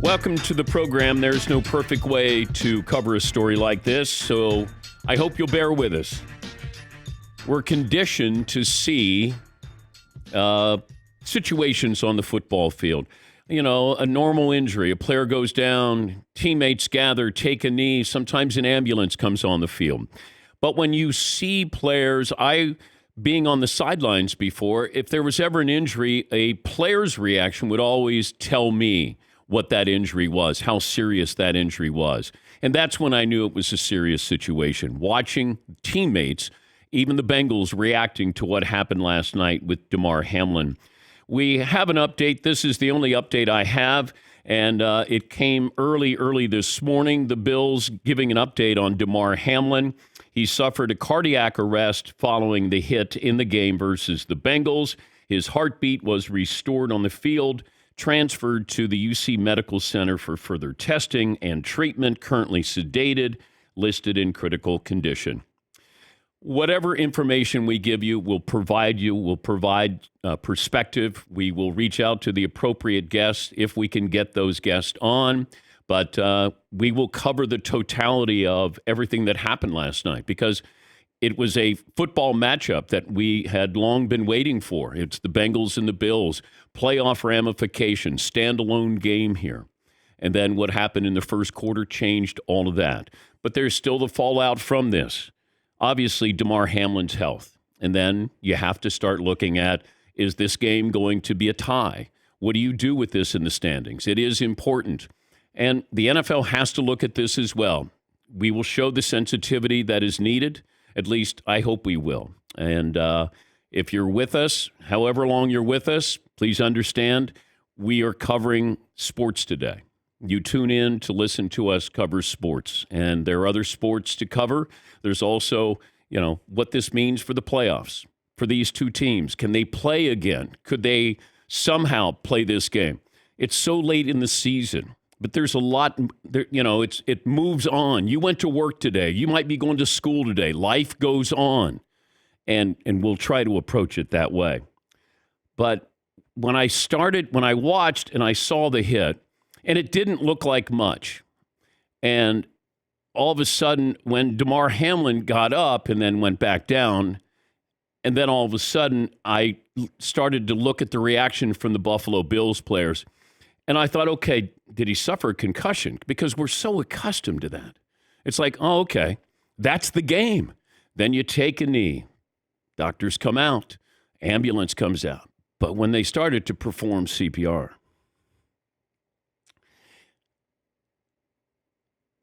Welcome to the program. There's no perfect way to cover a story like this, so I hope you'll bear with us. We're conditioned to see situations on the football field. You know, a normal injury, a player goes down, teammates gather, take a knee, sometimes an ambulance comes on the field. But when you see players, being on the sidelines before, if there was ever an injury, a player's reaction would always tell me what that injury was, how serious that injury was. And that's when I knew it was a serious situation. Watching teammates, even the Bengals, reacting to what happened last night with Damar Hamlin. We have an update. This is the only update I have, and it came early this morning. The Bills giving an update on Damar Hamlin. He suffered a cardiac arrest following the hit in the game versus the Bengals. His heartbeat was restored on the field, transferred to the UC Medical Center for further testing and treatment, currently sedated, listed in critical condition. Whatever information we give you, we'll provide perspective. We will reach out to the appropriate guests if we can get those guests on. But we will cover the totality of everything that happened last night because it was a football matchup that we had long been waiting for. It's the Bengals and the Bills, playoff ramifications, standalone game here. And then what happened in the first quarter changed all of that. But there's still the fallout from this. Obviously, Damar Hamlin's health. And then you have to start looking at, is this game going to be a tie? What do you do with this in the standings? It is important. And the NFL has to look at this as well. We will show the sensitivity that is needed. At least I hope we will. And if you're with us, however long you're with us, please understand we are covering sports today. You tune in to listen to us cover sports, and there are other sports to cover. There's also, what this means for the playoffs, for these two teams. Can they play again? Could they somehow play this game? It's so late in the season, but there's a lot, it moves on. You went to work today. You might be going to school today. Life goes on, and we'll try to approach it that way. But when I watched and I saw the hit, and it didn't look like much. And all of a sudden, when Damar Hamlin got up and then went back down, and then all of a sudden, I started to look at the reaction from the Buffalo Bills players. And I thought, okay, did he suffer a concussion? Because we're so accustomed to that. It's like, oh, okay, that's the game. Then you take a knee. Doctors come out. Ambulance comes out. But when they started to perform CPR,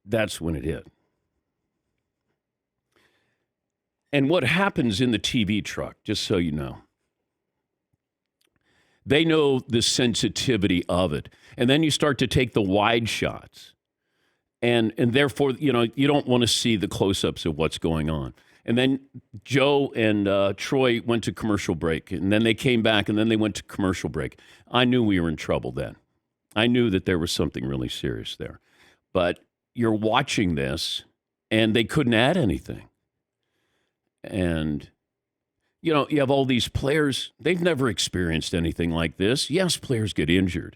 that's when it hit. And what happens in the TV truck, just so you know, they know the sensitivity of it. And then you start to take the wide shots. And therefore, you don't want to see the close-ups of what's going on. And then Joe and Troy went to commercial break. And then they came back, and then they went to commercial break. I knew we were in trouble then. I knew that there was something really serious there. But you're watching this, and they couldn't add anything. And, you have all these players. They've never experienced anything like this. Yes, players get injured.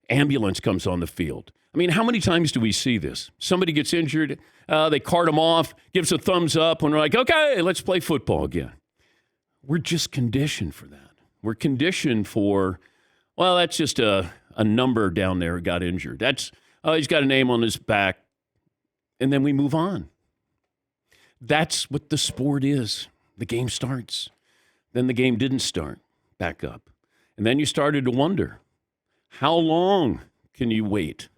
Ambulance comes on the field. I mean, how many times do we see this? Somebody gets injured, they cart them off, gives a thumbs up, and we're like, okay, let's play football again. We're just conditioned for that. We're conditioned for, well, that's just a number down there who got injured. He's got a name on his back. And then we move on. That's what the sport is. The game starts. Then the game didn't start. Back up. And then you started to wonder, how long can you wait?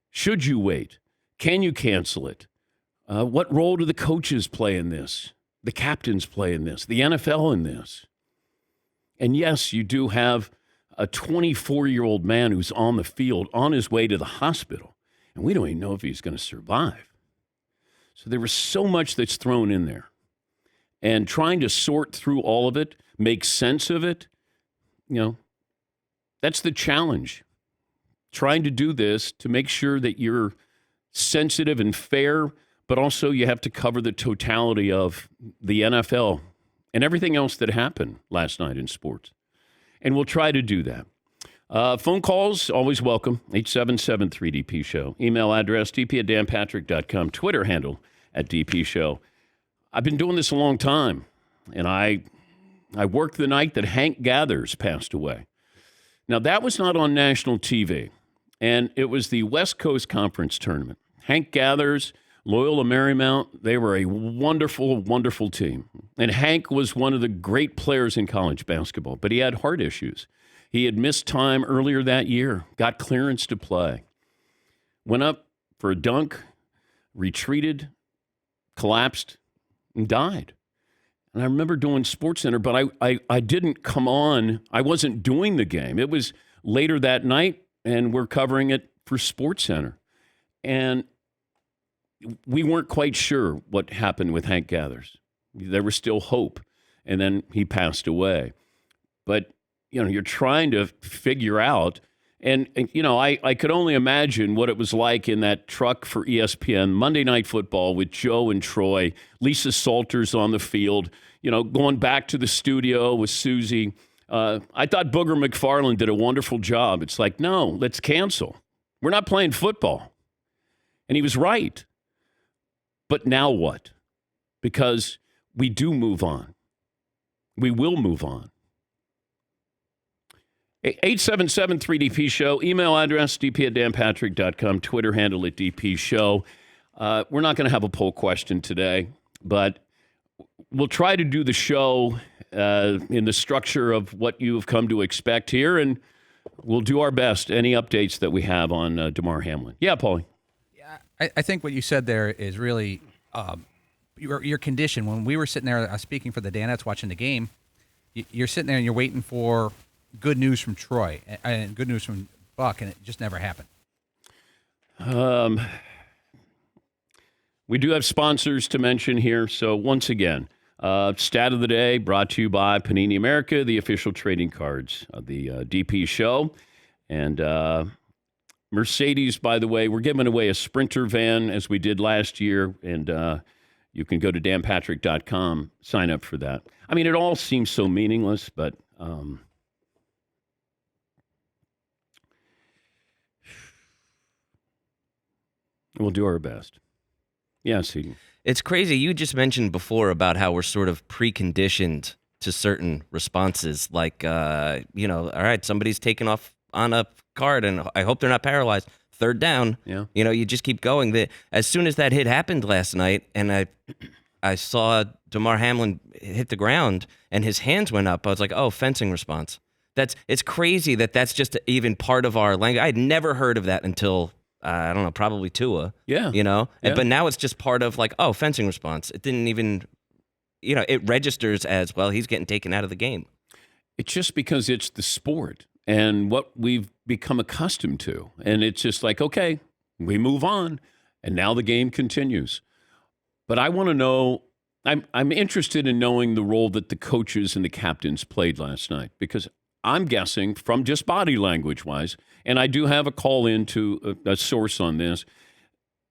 Should you wait? Can you cancel it? What role do the coaches play in this? The captains play in this? The NFL in this? And yes, you do have a 24-year-old man who's on the field on his way to the hospital. And we don't even know if he's going to survive. So there was so much that's thrown in there. And trying to sort through all of it, make sense of it, that's the challenge. Trying to do this to make sure that you're sensitive and fair, but also you have to cover the totality of the NFL and everything else that happened last night in sports. And we'll try to do that. Phone calls, always welcome. 877-3DP Show. Email address, dp@danpatrick.com. Twitter handle @DP Show. I've been doing this a long time, and I worked the night that Hank Gathers passed away. Now, that was not on national TV, and it was the West Coast Conference Tournament. Hank Gathers, Loyola Marymount, they were a wonderful, wonderful team. And Hank was one of the great players in college basketball, but he had heart issues. He had missed time earlier that year, got clearance to play, went up for a dunk, retreated, collapsed, and died. And I remember doing SportsCenter, but I didn't come on. I wasn't doing the game. It was later that night, and we're covering it for SportsCenter. And we weren't quite sure what happened with Hank Gathers. There was still hope, and then he passed away. But, you're trying to figure out, and I could only imagine what it was like in that truck for ESPN, Monday Night Football with Joe and Troy, Lisa Salters on the field, going back to the studio with Susie. I thought Booger McFarland did a wonderful job. It's like, no, let's cancel. We're not playing football. And he was right. But now what? Because we do move on. We will move on. 877-3DP Show. Email address, dp@danpatrick.com. Twitter handle @DP Show. We're not going to have a poll question today, but we'll try to do the show in the structure of what you've come to expect here, and we'll do our best. Any updates that we have on Damar Hamlin? Yeah, Paulie. I think what you said there is really your condition. When we were sitting there speaking for the Danettes watching the game, you're sitting there and you're waiting for good news from Troy and good news from Buck, and it just never happened. We do have sponsors to mention here. So once again, stat of the day brought to you by Panini America, the official trading cards of the DP Show. And Mercedes, by the way, we're giving away a Sprinter van as we did last year, and you can go to danpatrick.com, sign up for that. I mean, it all seems so meaningless, but we'll do our best. Yes, Eden. It's crazy. You just mentioned before about how we're sort of preconditioned to certain responses, like, all right, somebody's taken off on a card, and I hope they're not paralyzed. Third down. Yeah. You just keep going. As soon as that hit happened last night, and I saw Damar Hamlin hit the ground, and his hands went up, I was like, oh, fencing response. It's crazy that's just even part of our language. I had never heard of that until I don't know, probably Tua. Yeah. Yeah. But now it's just part of fencing response. It didn't even, it registers as, well, he's getting taken out of the game. It's just because it's the sport and what we've become accustomed to. And it's just like, okay, we move on. And now the game continues. But I want to know, I'm interested in knowing the role that the coaches and the captains played last night, because I'm guessing from just body language wise, and I do have a call in to a source on this,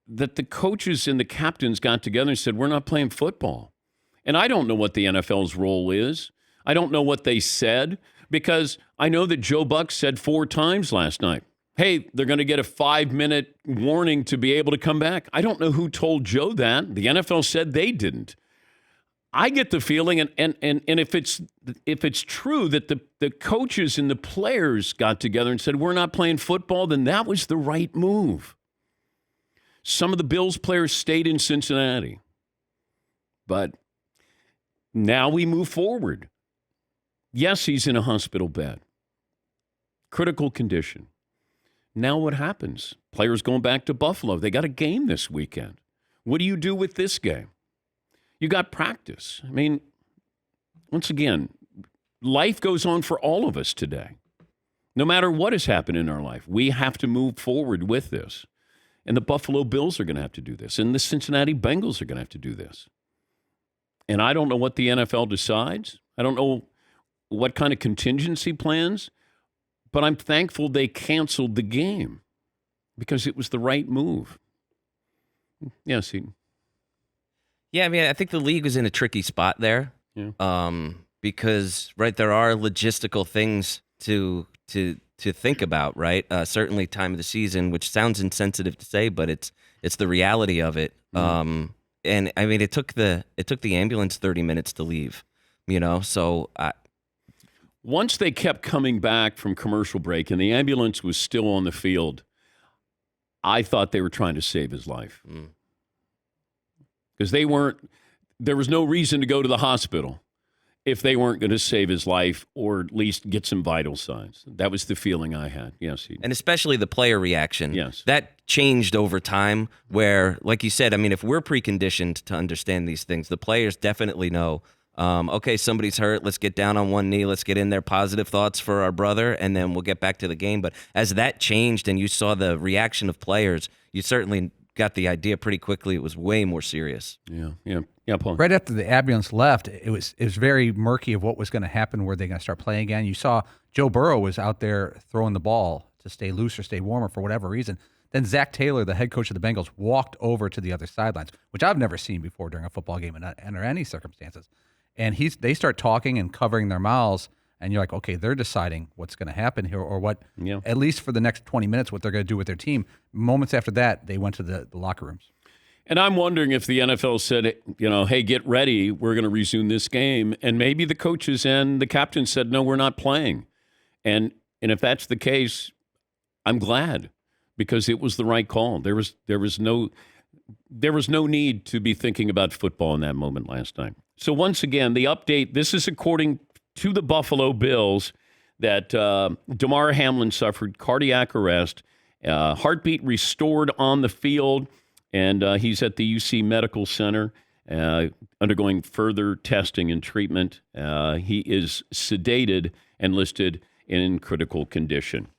that the coaches and the captains got together and said, we're not playing football. And I don't know what the NFL's role is. I don't know what they said, because I know that Joe Buck said 4 times last night, hey, they're going to get a 5-minute warning to be able to come back. I don't know who told Joe that. The NFL said they didn't. I get the feeling, and if it's true that the coaches and the players got together and said, we're not playing football, then that was the right move. Some of the Bills players stayed in Cincinnati. But now we move forward. Yes, he's in a hospital bed. Critical condition. Now what happens? Players going back to Buffalo. They got a game this weekend. What do you do with this game? You got practice. I mean, once again, life goes on for all of us today. No matter what has happened in our life, we have to move forward with this. And the Buffalo Bills are going to have to do this. And the Cincinnati Bengals are going to have to do this. And I don't know what the NFL decides. I don't know what kind of contingency plans. But I'm thankful they canceled the game because it was the right move. Yes, Eden. Yeah, I mean, I think the league was in a tricky spot there. Yeah. Because there are logistical things to to think about, right? Certainly time of the season, which sounds insensitive to say, but it's the reality of it. And I mean, it took the ambulance 30 minutes to leave, so Once they kept coming back from commercial break and the ambulance was still on the field, I thought they were trying to save his life. Because there was no reason to go to the hospital if they weren't going to save his life or at least get some vital signs. That was the feeling I had. Yes. And especially the player reaction. Yes. That changed over time where, like you said, I mean, if we're preconditioned to understand these things, the players definitely know, okay, somebody's hurt. Let's get down on one knee. Let's get in there. Positive thoughts for our brother, and then we'll get back to the game. But as that changed and you saw the reaction of players, you certainly got the idea pretty quickly. It was way more serious. Yeah, Paul. Right after the ambulance left, it was very murky of what was going to happen. Were they going to start playing again? You saw Joe Burrow was out there throwing the ball to stay loose or stay warmer for whatever reason. Then Zach Taylor, the head coach of the Bengals, walked over to the other sidelines, which I've never seen before during a football game under any circumstances. And they start talking and covering their mouths, and you're like, okay, they're deciding what's going to happen here, or what, at least for the next 20 minutes, what they're going to do with their team. Moments after that, they went to the locker rooms. And I'm wondering if the NFL said, hey, get ready, we're going to resume this game. And maybe the coaches and the captain said, no, we're not playing. And if that's the case, I'm glad, because it was the right call. There was no need to be thinking about football in that moment last night. So once again, the update, this is according to the Buffalo Bills, that Damar Hamlin suffered cardiac arrest, heartbeat restored on the field, and he's at the UC Medical Center undergoing further testing and treatment. He is sedated and listed in critical condition.